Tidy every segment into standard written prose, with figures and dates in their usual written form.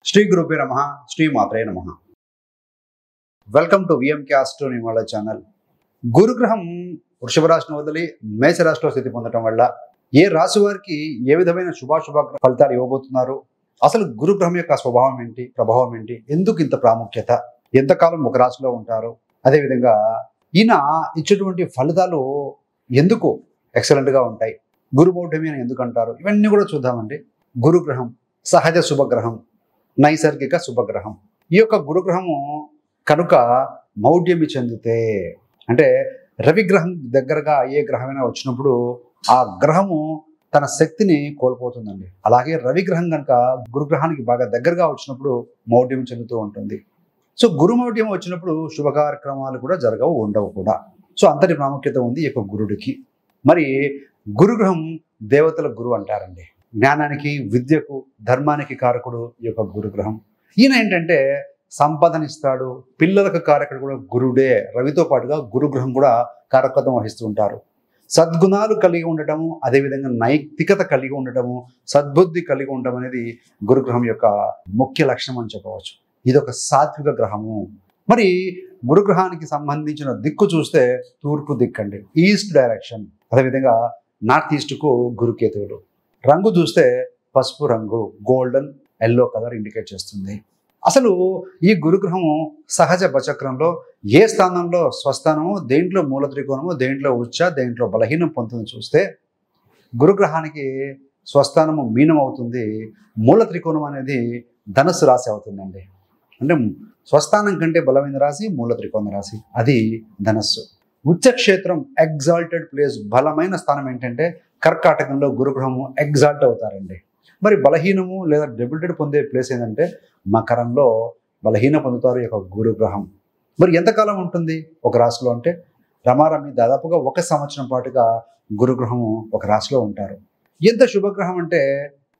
శ్రీ గురుపే నమః, శ్రీ మాత్రే నమః. వెల్కమ్ టు విఎంకే ఆస్ట్రోనిమాల ఛానల్. గురుగ్రహం వృషభ రాశిని వదిలి మేషరాశిలో స్థితి పొందడం వల్ల ఏ రాశి వారికి ఏ విధమైన శుభాశుభ ఫలితాలు ఇవ్వబోతున్నారు, అసలు గురుగ్రహం యొక్క స్వభావం ఏంటి, ప్రభావం ఏంటి, ఎందుకు ఇంత ప్రాముఖ్యత, ఎంతకాలం ఒక రాశిలో ఉంటారు, అదేవిధంగా ఈయన ఇచ్చేటువంటి ఫలితాలు ఎందుకు ఎక్సలెంట్గా ఉంటాయి, గురుమౌఢ్యమి అని ఎందుకు అంటారు, ఇవన్నీ కూడా చూద్దామండి. గురుగ్రహం సహజ శుభగ్రహం, నైసర్గిక శుభగ్రహం. ఈ యొక్క గురుగ్రహము కనుక మౌఢ్యమి చెందితే, అంటే రవిగ్రహం దగ్గరగా ఏ గ్రహమైనా వచ్చినప్పుడు ఆ గ్రహము తన శక్తిని కోల్పోతుందండి. అలాగే రవిగ్రహం కనుక గురుగ్రహానికి బాగా దగ్గరగా వచ్చినప్పుడు మౌఢ్యం చెందుతూ ఉంటుంది. సో గురుమౌఢ్యం వచ్చినప్పుడు శుభ కార్యక్రమాలు కూడా జరగవు, ఉండవు కూడా. సో అంతటి ప్రాముఖ్యత ఉంది ఈ యొక్క గురుడికి. మరి గురుగ్రహం దేవతల గురువు అంటారండి. జ్ఞానానికి, విద్యకు, ధర్మానికి కారకుడు ఈ యొక్క గురుగ్రహం. ఈయన ఏంటంటే సంపదనిస్తాడు, పిల్లలకు కారకుడు కూడా గురుడే. రవితో పాటుగా గురుగ్రహం కూడా కారకత్వం వహిస్తూ ఉంటారు. సద్గుణాలు కలిగి ఉండటము, అదేవిధంగా నైతికత కలిగి ఉండటము, సద్బుద్ధి కలిగి ఉండటం అనేది గురుగ్రహం యొక్క ముఖ్య లక్షణం అని చెప్పవచ్చు. ఇది ఒక సాత్విక గ్రహము. మరి గురుగ్రహానికి సంబంధించిన దిక్కు చూస్తే తూర్పు దిక్కు అండి, ఈస్ట్ డైరెక్షన్. అదేవిధంగా నార్త్ ఈస్ట్కు గురుకేతువులు. రంగు చూస్తే పసుపు రంగు, గోల్డెన్ ఎల్లో కలర్ ఇండికేట్ చేస్తుంది. అసలు ఈ గురుగ్రహము సహజ బచక్రంలో ఏ స్థానంలో స్వస్థానము, దేంట్లో మూల త్రికోణము, దేంట్లో ఉచ్చ, దేంట్లో బలహీనం పొందుతుంది చూస్తే గురుగ్రహానికి స్వస్థానము మీనం అవుతుంది, మూల త్రికోణం అనేది ధనుస్సు రాశి అవుతుందండి. అంటే స్వస్థానం కంటే బలమైన రాశి మూల త్రికోణ రాశి, అది ధనస్సు. ఉచ్చక్షేత్రం ఎగ్జాల్టెడ్ ప్లేస్, బలమైన స్థానం ఏంటంటే కర్కాటకంలో గురుగ్రహము ఎగ్జాల్ట్ అవుతారండి. మరి బలహీనము లేదా డెబిలిటెడ్ పొందే ప్లేస్ ఏంటంటే మకరంలో బలహీన పొందుతారు ఈ యొక్క గురుగ్రహం. మరి ఎంతకాలం ఉంటుంది ఒక రాశిలో అంటే రమారమి దాదాపుగా 1 సంవత్సరం పాటుగా గురుగ్రహము ఒక రాశిలో ఉంటారు. ఎంత శుభగ్రహం అంటే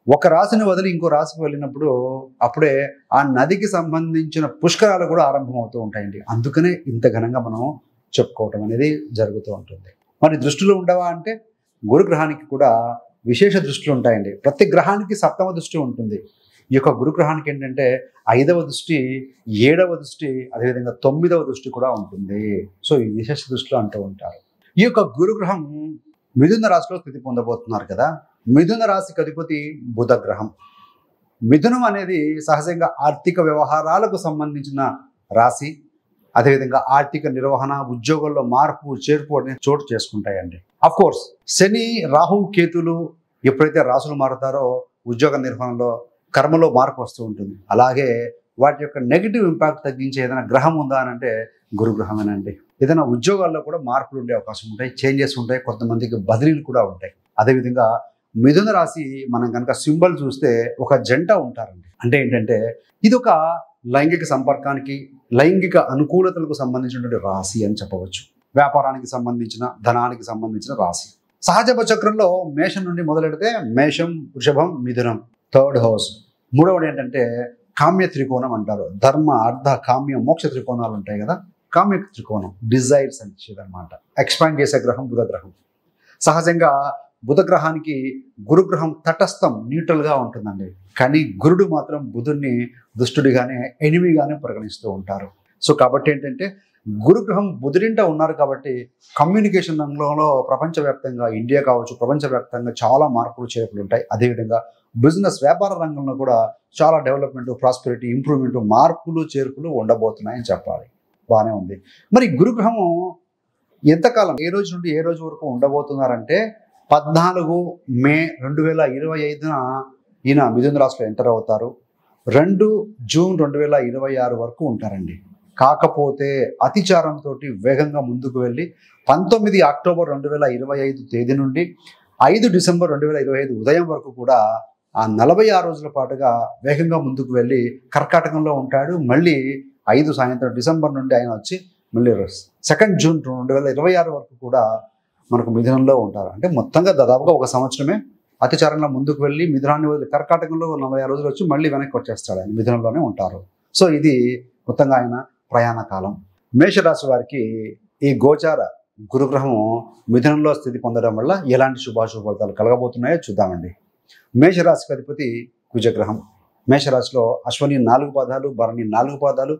ఒక రాశిని వదిలి ఇంకో రాశికి వెళ్ళినప్పుడు అప్పుడే ఆ నదికి సంబంధించిన పుష్కరాలు కూడా ఆరంభమవుతూ ఉంటాయండి. అందుకనే ఇంత ఘనంగా మనం చెప్పుకోవటం అనేది జరుగుతూ ఉంటుంది. మరి దృష్టిలో ఉండవా అంటే గురుగ్రహానికి కూడా విశేష దృష్టిలు ఉంటాయండి. ప్రతి గ్రహానికి 7వ దృష్టి ఉంటుంది. ఈ యొక్క గురుగ్రహానికి ఏంటంటే 5వ దృష్టి, 7వ దృష్టి, అదేవిధంగా 9వ దృష్టి కూడా ఉంటుంది. సో ఈ విశేష దృష్టిలో అంటూ ఉంటారు. ఈ యొక్క గురుగ్రహం మిథున రాశిలో స్థితి పొందబోతున్నారు కదా. మిథున రాశికి అధిపతి బుధ గ్రహం. మిథునం అనేది సహజంగా ఆర్థిక వ్యవహారాలకు సంబంధించిన రాశి. అదేవిధంగా ఆర్థిక నిర్వహణ, ఉద్యోగాల్లో మార్పు, చేర్పు అనేది చోటు చేసుకుంటాయండి. అఫ్ కోర్స్ శని, రాహు, కేతులు ఎప్పుడైతే రాశులు మారుతారో ఉద్యోగ నిర్వహణలో, కర్మలో మార్పు వస్తూ ఉంటుంది. అలాగే వాటి యొక్క నెగిటివ్ ఇంపాక్ట్ తగ్గించే ఏదైనా గ్రహం ఉందా అని అంటే గురుగ్రహమేనండి. ఏదైనా ఉద్యోగాల్లో కూడా మార్పులు ఉండే అవకాశం ఉంటాయి, చేంజెస్ ఉంటాయి, కొంతమందికి బదిలీలు కూడా ఉంటాయి. అదేవిధంగా మిథున రాశి మనం కనుక సింబల్ చూస్తే ఒక జంట ఉంటారండి. అంటే ఏంటంటే ఇది ఒక లైంగిక సంపర్కానికి, లైంగిక అనుకూలతలకు సంబంధించినటువంటి రాశి అని చెప్పవచ్చు. వ్యాపారానికి సంబంధించిన, ధనానికి సంబంధించిన రాశి. సహజ చక్రంలో మేషం నుండి మొదలెడితే మేషం, వృషభం, మిథునం 3rd హౌస్. 3వది ఏంటంటే కామ్య త్రికోణం అంటారు. ధర్మ, అర్థ, కామ్య, మోక్ష త్రికోణాలు ఉంటాయి కదా. కామ్య త్రికోణం డిజైర్స్ అని ఇచ్చేదన్నమాట. ఎక్స్పాండ్ చేసే గ్రహం బుధగ్రహం. సహజంగా బుధగ్రహానికి గురుగ్రహం తటస్థం, న్యూట్రల్గా ఉంటుందండి. కానీ గురుడు మాత్రం బుధుడిని దుష్టుడిగానే, ఎనిమిగానే పరిగణిస్తూ ఉంటారు. సో కాబట్టి ఏంటంటే గురుగ్రహం బుధుడింట ఉన్నారు కాబట్టి కమ్యూనికేషన్ రంగంలో ప్రపంచవ్యాప్తంగా, ఇండియా కావచ్చు, ప్రపంచవ్యాప్తంగా చాలా మార్పులు, చేర్పులు ఉంటాయి. అదేవిధంగా బిజినెస్, వ్యాపార రంగంలో కూడా చాలా డెవలప్మెంట్, ప్రాస్పెరిటీ, ఇంప్రూవ్మెంట్, మార్పులు, చేర్పులు ఉండబోతున్నాయని చెప్పాలి. బాగానే ఉంది. మరి గురుగ్రహము ఎంతకాలం, ఏ రోజు నుండి ఏ రోజు వరకు ఉండబోతున్నారంటే 14 మే 2025 ఈయన మిథున రాశిలో ఎంటర్ అవుతారు. 2 జూన్ 2026 వరకు ఉంటారండి. కాకపోతే అతిచారంతో వేగంగా ముందుకు వెళ్ళి 19 అక్టోబర్ 2025 తేదీ నుండి 5 డిసెంబర్ 2025 ఉదయం వరకు కూడా ఆ 46 రోజుల పాటుగా వేగంగా ముందుకు వెళ్ళి కర్కాటకంలో ఉంటాడు. మళ్ళీ 5 సాయంత్రం డిసెంబర్ నుండి ఆయన వచ్చి మళ్ళీ 2 జూన్ 2026 వరకు కూడా మనకు మిథునంలో ఉంటారు. అంటే మొత్తంగా దాదాపుగా 1 సంవత్సరమే అతిచారంలో ముందుకు వెళ్ళి మిథునాన్ని వదిలి కర్కాటకంలో 46 రోజులు వచ్చి మళ్ళీ వెనక్కి వచ్చేస్తాడు. ఆయన మిథునంలోనే ఉంటారు. సో ఇది మొత్తంగా ఆయన ప్రయాణ కాలం. మేషరాశి వారికి ఈ గోచార గురుగ్రహం మిథునంలో స్థితి పొందడం వల్ల ఎలాంటి శుభాశుభ ఫలితాలు కలగబోతున్నాయో చూద్దామండి. మేషరాశికి అధిపతి కుజగ్రహం. మేషరాశిలో అశ్వని 4 పాదాలు, భరణి 4 పాదాలు,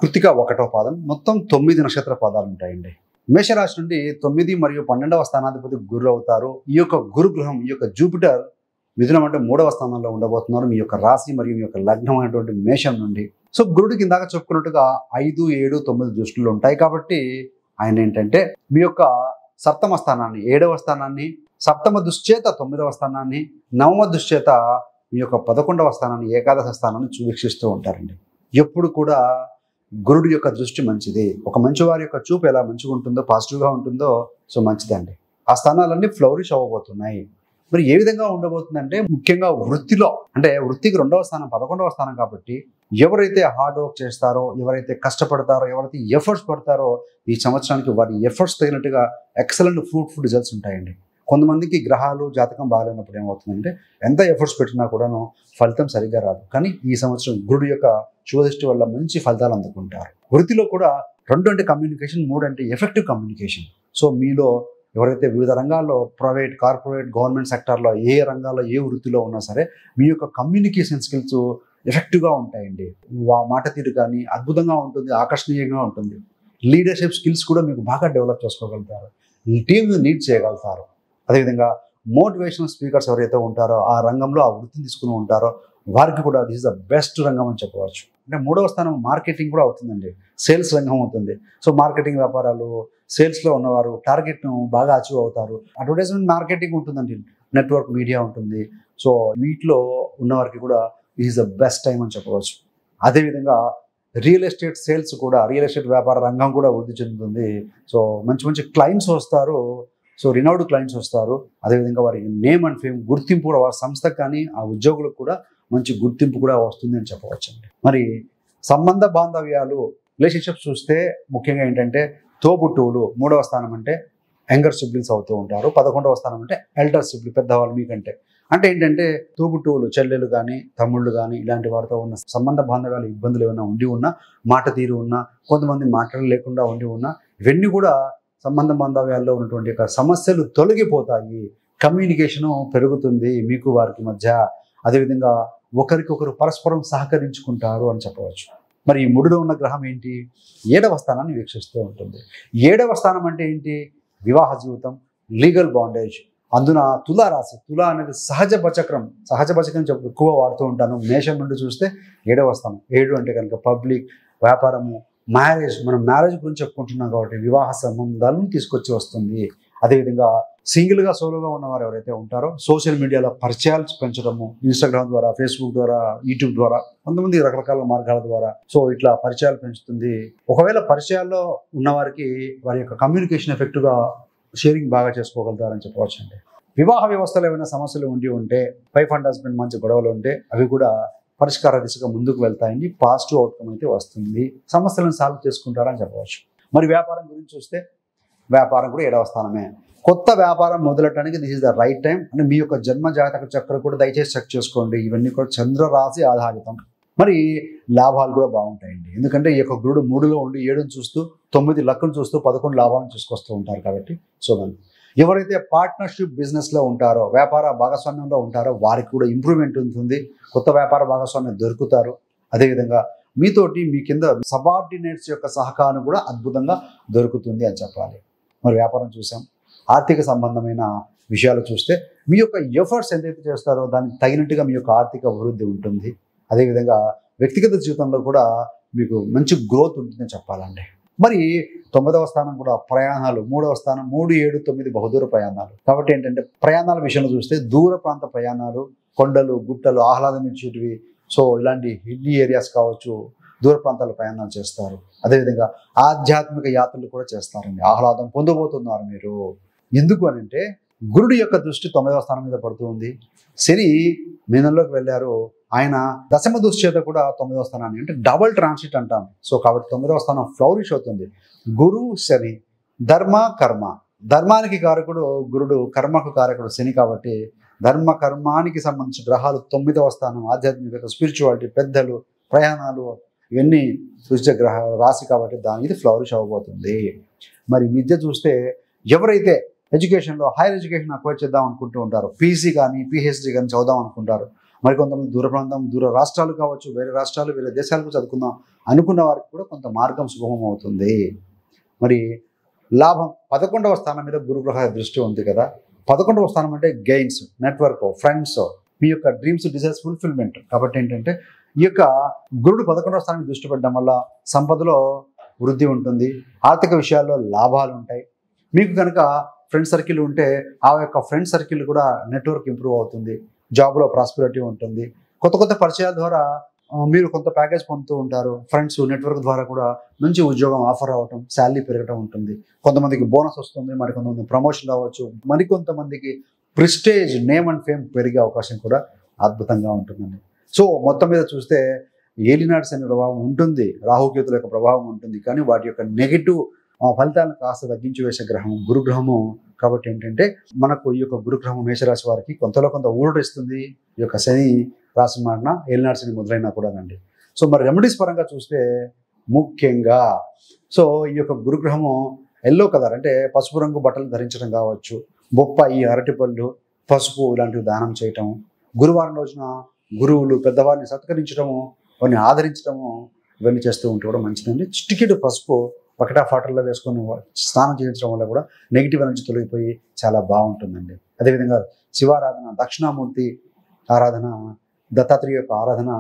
కృత్తిక 1వ పాదం, మొత్తం 9 నక్షత్ర పాదాలు ఉంటాయండి. మేషరాశి నుండి 9 మరియు 12వ స్థానాధిపతి గురువు అవుతారు. ఈ యొక్క గురుగ్రహం, ఈ యొక్క జూపిటర్ మిథునం అంటే 3వ స్థానంలో ఉండబోతున్నారు మీ యొక్క రాశి మరియు మీ యొక్క లగ్నం అయినటువంటి మేషం నుండి. సో గురుడికి ఇందాక చెప్పుకున్నట్టుగా 5, 7, 9 దృష్టిలు ఉంటాయి కాబట్టి ఆయన ఏంటంటే మీ యొక్క సప్తమ స్థానాన్ని, 7వ స్థానాన్ని, సప్తమ దుశ్చేత 9వ స్థానాన్ని, నవమ దుశ్చేత మీ యొక్క 11వ స్థానాన్ని, ఏకాదశ స్థానాన్ని వీక్షిస్తూ ఉంటారండి. ఎప్పుడు కూడా గురుడు యొక్క దృష్టి మంచిది. ఒక మంచి వారి యొక్క చూపు ఎలా మంచిగా ఉంటుందో, పాజిటివ్గా ఉంటుందో, సో మంచిదండి. ఆ స్థానాలన్నీ ఫ్లవరిష్ అవ్వబోతున్నాయి. మరి ఏ విధంగా ఉండబోతుందంటే ముఖ్యంగా వృత్తిలో, అంటే వృత్తికి 2వ స్థానం 11వ స్థానం కాబట్టి ఎవరైతే హార్డ్ వర్క్ చేస్తారో, ఎవరైతే కష్టపడతారో, ఎవరైతే ఎఫర్ట్స్ పడతారో ఈ సంవత్సరానికి వారి ఎఫర్ట్స్ తగినట్టుగా ఎక్సలెంట్ ఫ్రూట్ఫుల్ రిజల్ట్స్ ఉంటాయండి. కొంతమందికి గ్రహాలు జాతకం బాగాలేనప్పుడు ఏమవుతుందంటే ఎంత ఎఫర్ట్స్ పెట్టినా కూడాను ఫలితం సరిగ్గా రాదు. కానీ ఈ సంవత్సరం గురుడు యొక్క శుభదృష్టి వల్ల మంచి ఫలితాలు అందుకుంటారు. వృత్తిలో కూడా 2 అంటే కమ్యూనికేషన్, 3 అంటే ఎఫెక్టివ్ కమ్యూనికేషన్. సో మీలో ఎవరైతే వివిధ రంగాల్లో ప్రైవేట్, కార్పొరేట్, గవర్నమెంట్ సెక్టార్లో ఏ రంగాల్లో ఏ వృత్తిలో ఉన్నా సరే మీ యొక్క కమ్యూనికేషన్ స్కిల్స్ ఎఫెక్టివ్గా ఉంటాయండి. మాట తీరు కానీ అద్భుతంగా ఉంటుంది, ఆకర్షణీయంగా ఉంటుంది. లీడర్షిప్ స్కిల్స్ కూడా మీకు బాగా డెవలప్ చేసుకోగలుగుతారు. టీంని లీడ్ చేయగలుగుతారు. అదేవిధంగా మోటివేషనల్ స్పీకర్స్ ఎవరైతే ఉంటారో ఆ రంగంలో ఆ వృత్తిని తీసుకుని ఉంటారో వారికి కూడా దిస్ ఇస్ ద బెస్ట్ రంగం అని చెప్పవచ్చు. అంటే 3వ స్థానం మార్కెటింగ్ కూడా అవుతుందండి, సేల్స్ రంగం అవుతుంది. సో మార్కెటింగ్ వ్యాపారాలు, సేల్స్లో ఉన్నవారు టార్గెట్ను బాగా అచీవ్ అవుతారు. అడ్వర్టైజ్మెంట్ మార్కెటింగ్ ఉంటుందండి, నెట్వర్క్ మీడియా ఉంటుంది. సో వీటిలో ఉన్నవారికి కూడా ఈజ్ ద బెస్ట్ టైం అని చెప్పవచ్చు. అదేవిధంగా రియల్ ఎస్టేట్ సేల్స్ కూడా, రియల్ ఎస్టేట్ వ్యాపార రంగం కూడా వృద్ధి చెందుతుంది. సో మంచి మంచి క్లయింట్స్ వస్తారు. సో రినౌడ్ క్లయింట్స్ వస్తారు. అదేవిధంగా వారి నేమ్ అండ్ ఫేమ్, గుర్తింపు కూడా వారి సంస్థకు కానీ ఆ ఉద్యోగులకు కూడా మంచి గుర్తింపు కూడా వస్తుంది అని చెప్పవచ్చండి. మరి సంబంధ బాంధవ్యాలు, రిలేషన్షిప్స్ చూస్తే ముఖ్యంగా ఏంటంటే తోబుట్టువులు 3వ స్థానం అంటే యంగర్ సిబ్లింగ్స్ అవుతూ ఉంటారు. 11వ స్థానం అంటే ఎల్డర్ సిబ్లింగ్, పెద్దవాళ్ళు మీకంటే. అంటే ఏంటంటే తోబుట్టువులు, చెల్లెలు కానీ తమ్ముళ్ళు కానీ ఇలాంటి వారితో ఉన్న సంబంధ బాంధవ్యాలు ఇబ్బందులు ఏమైనా ఉండి ఉన్నా, మాట తీరు ఉన్నా, కొంతమంది మాటలు లేకుండా ఉండి ఉన్నా, ఇవన్నీ కూడా సంబంధ బాంధవ్యాల్లో ఉన్నటువంటి యొక్క సమస్యలు తొలగిపోతాయి. కమ్యూనికేషను పెరుగుతుంది మీకు వారికి మధ్య. అదేవిధంగా ఒకరికొకరు పరస్పరం సహకరించుకుంటారు అని చెప్పవచ్చు. మరి ఈ 3లో ఉన్న గ్రహం ఏంటి? 7వ స్థానాన్ని వీక్షిస్తూ ఉంటుంది. 7వ స్థానం అంటే ఏంటి? వివాహ జీవితం, లీగల్ బాండేజ్. అందున తులారాశి, తులా అనేది సహజ బచక్రం చెప్పి ఎక్కువ వాడుతూ ఉంటాను. మేషం నుండి చూస్తే 7వ స్థానం. 7 అంటే కనుక పబ్లిక్, వ్యాపారము, మ్యారేజ్. మనం మ్యారేజ్ గురించి చెప్పుకుంటున్నాం కాబట్టి వివాహ సంబంధాలను తీసుకొచ్చి వస్తుంది. అదేవిధంగా సింగిల్గా, సోలోగా ఉన్నవారు ఎవరైతే ఉంటారో సోషల్ మీడియాలో పరిచయాలు పెంచడము, ఇన్స్టాగ్రామ్ ద్వారా, ఫేస్బుక్ ద్వారా, యూట్యూబ్ ద్వారా, కొంతమంది రకరకాల మార్గాల ద్వారా సో ఇట్లా పరిచయాలు పెంచుతుంది. ఒకవేళ పరిచయాల్లో ఉన్నవారికి వారి యొక్క కమ్యూనికేషన్ ఎఫెక్టివ్గా షేరింగ్ బాగా చేసుకోగలుగుతారని చెప్పవచ్చు అండి. వివాహ వ్యవస్థలో ఏమైనా సమస్యలు ఉంటే, వైఫ్ అండ్ హస్బెండ్ మంచి గొడవలు ఉంటే అవి కూడా పరిష్కార దిశగా ముందుకు వెళ్తాయండి. పాజిటివ్ అవుట్కమ్ అయితే వస్తుంది. సమస్యలను సాల్వ్ చేసుకుంటారని చెప్పవచ్చు. మరి వ్యాపారం గురించి చూస్తే వ్యాపారం కూడా 7వ స్థానమే. కొత్త వ్యాపారం మొదలెట్టడానికి this is the right time. అంటే మీ యొక్క జన్మ జాతక చక్రం కూడా దయచేసి చెక్ చేసుకోండి. ఇవన్నీ కూడా చంద్రరాశి ఆధారితం. మరి లాభాలు కూడా బాగుంటాయండి. ఎందుకంటే ఈ యొక్క గురుడు 3లో ఉండి 7ని చూస్తూ 9 లక్కను చూస్తూ 11 లాభాలను చూసుకొస్తూ ఉంటారు కాబట్టి. సో ఎవరైతే పార్ట్నర్షిప్ బిజినెస్లో ఉంటారో, వ్యాపార భాగస్వామ్యంలో ఉంటారో వారికి కూడా ఇంప్రూవ్మెంట్ ఉంటుంది. కొత్త వ్యాపార భాగస్వామ్యం దొరుకుతారు. అదేవిధంగా మీతోటి మీ కింద సబార్డినేట్స్ యొక్క సహకారం కూడా అద్భుతంగా దొరుకుతుంది అని చెప్పాలి. మరి వ్యాపారం చూసాం. ఆర్థిక సంబంధమైన విషయాలు చూస్తే మీ యొక్క ఎఫర్ట్స్ ఎంతైతే చేస్తారో దానికి తగినట్టుగా మీ యొక్క ఆర్థిక అభివృద్ధి ఉంటుంది. అదేవిధంగా వ్యక్తిగత జీవితంలో కూడా మీకు మంచి గ్రోత్ ఉంటుందని చెప్పాలండి. మరి 9వ స్థానం కూడా ప్రయాణాలు, 3వ స్థానం 3, 7, 9 బహుదూర ప్రయాణాలు. కాబట్టి ఏంటంటే ప్రయాణాల విషయంలో చూస్తే దూర ప్రాంత ప్రయాణాలు, కొండలు, గుట్టలు, ఆహ్లాదం ఇచ్చేటివి. సో ఇలాంటి హిల్లీ ఏరియాస్ కావచ్చు, దూర ప్రాంతాల ప్రయాణాలు చేస్తారు. అదేవిధంగా ఆధ్యాత్మిక యాత్రలు కూడా చేస్తారండి. ఆహ్లాదం పొందబోతున్నారు మీరు. ఎందుకు అని అంటే గురుడు యొక్క దృష్టి 9వ స్థానం మీద పడుతుంది. శని మీనంలోకి వెళ్ళారు. ఆయన దశమ దుశ్చేత కూడా 9వ స్థానాన్ని, అంటే డబుల్ ట్రాన్సిట్ అంటాం. సో కాబట్టి 9వ స్థానం ఫ్లౌరిష్ అవుతుంది. గురు శని, ధర్మ కర్మ. ధర్మానికి కారకుడు గురుడు, కర్మకు కారకుడు శని. కాబట్టి ధర్మ కర్మానికి సంబంధించిన గ్రహాలు 9వ స్థానం, ఆధ్యాత్మికత, స్పిరిచువాలిటీ, పెద్దలు, ప్రయాణాలు ఇవన్నీ సూచించే గ్రహ రాశి కాబట్టి ఇది ఫ్లౌరిష్ అవ్వబోతుంది. మరి విద్య చూస్తే ఎవరైతే ఎడ్యుకేషన్లో హైయర్ ఎడ్యుకేషన్ అక్వైర్ చేద్దాం అనుకుంటూ ఉంటారో, పీజీ కానీ పిహెచ్డీ కానీ చదువుదాం అనుకుంటారు మరికొంతమంది దూర ప్రాంతం, దూర రాష్ట్రాలు కావచ్చు, వేరే రాష్ట్రాలు, వేరే దేశాలకు చదువుకుందాం అనుకున్న వారికి కూడా కొంత మార్గం సుగమం అవుతుంది. మరి లాభం 11వ స్థానం మీద గురుగ్రహ దృష్టి ఉంది కదా. 11వ స్థానం అంటే గెయిన్స్, నెట్వర్క్, ఫ్రెండ్స్, మీ యొక్క డ్రీమ్స్, డిజైర్స్ ఫుల్ఫిల్మెంట్. కాబట్టి ఏంటంటే ఈ యొక్క గురుడు 11వ స్థానాన్ని దృష్టి పెట్టడం వల్ల సంపదలో వృద్ధి ఉంటుంది, ఆర్థిక విషయాల్లో లాభాలు ఉంటాయి. మీకు కనుక ఫ్రెండ్ సర్కిల్ ఉంటే ఆ యొక్క ఫ్రెండ్ సర్కిల్ కూడా నెట్వర్క్ ఇంప్రూవ్ అవుతుంది, జాబ్లో ప్రాస్పెరిటీ ఉంటుంది. కొత్త కొత్త పరిచయాల ద్వారా మీరు కొంత ప్యాకేజ్ పొందుతూ ఉంటారు. ఫ్రెండ్స్ నెట్వర్క్ ద్వారా కూడా మంచి ఉద్యోగం ఆఫర్ అవ్వటం, శాలరీ పెరగటం ఉంటుంది. కొంతమందికి బోనస్ వస్తుంది, మరికొంతమంది ప్రమోషన్ అవ్వచ్చు, మరికొంతమందికి ప్రిస్టేజ్, నేమ్ అండ్ ఫేమ్ పెరిగే అవకాశం కూడా అద్భుతంగా ఉంటుందండి. సో మొత్తం మీద చూస్తే ఏలినాటి శని ప్రభావం ఉంటుంది, రాహుకేతుల యొక్క ప్రభావం ఉంటుంది. కానీ వాటి యొక్క నెగిటివ్ ఫలితాలను కాస్త తగ్గించి వేసే గ్రహం గురుగ్రహము. కాబట్టి ఏంటంటే మనకు ఈ యొక్క గురుగ్రహం మేషరాశి వారికి కొంతలో కొంత ఊరట ఇస్తుంది. ఈ యొక్క శని రాశి మారిన ఏలినాటి శని మొదలైనా కూడానండి. సో మరి రెమెడీస్ పరంగా చూస్తే ముఖ్యంగా సో ఈ యొక్క గురుగ్రహము ఎల్లో కలర్ అంటే పసుపు రంగు బట్టలు ధరించడం కావచ్చు, బొప్పాయి, అరటిపళ్ళు, పసుపు ఇలాంటివి దానం చేయటం, గురువారం రోజున గురువులు పెద్దవారిని సత్కరించడము, వారిని ఆదరించడము, ఇవన్నీ చేస్తూ ఉంటే కూడా మంచిదండి. చిటికెడు పసుపు బకెట్ ఆఫ్ వాటర్లో వేసుకొని స్నానం చేయించడం వల్ల కూడా నెగిటివ్ ఎనర్జీ తొలగిపోయి చాలా బాగుంటుందండి. అదేవిధంగా శివారాధన, దక్షిణామూర్తి ఆరాధన, దత్తాత్రేయ యొక్క ఆరాధన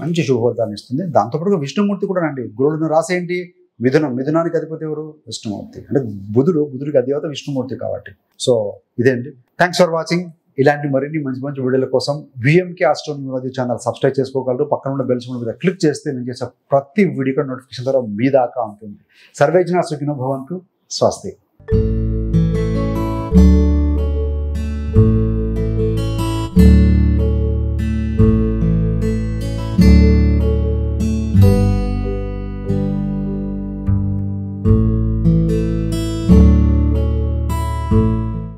మంచి శుభోద్ధాన్ని ఇస్తుంది. దాంతోపాటుగా విష్ణుమూర్తి కూడా అండి. గురువులను రాసేంటి మిథునం, మిథునానికి అధిపతి ఎవరు? విష్ణుమూర్తి. అంటే బుధుడికి అధిపతి విష్ణుమూర్తి కాబట్టి. సో ఇదే అండి. Thanks for watching. ఇలాంటి మరిన్ని మంచి మంచి వీడియోల కోసం విఎంకే ఆస్ట్రోనమీ ఛానల్ సబ్స్క్రైబ్ చేసుకోగలరు. పక్కన ఉన్న బెల్ సింబల్ మీద క్లిక్ చేస్తే నేను చేసే ప్రతి వీడియో నోటిఫికేషన్ ద్వారా మీ దాకా ఉంటుంది. సర్వేజన సుఖినో భవంతు. స్వస్తి.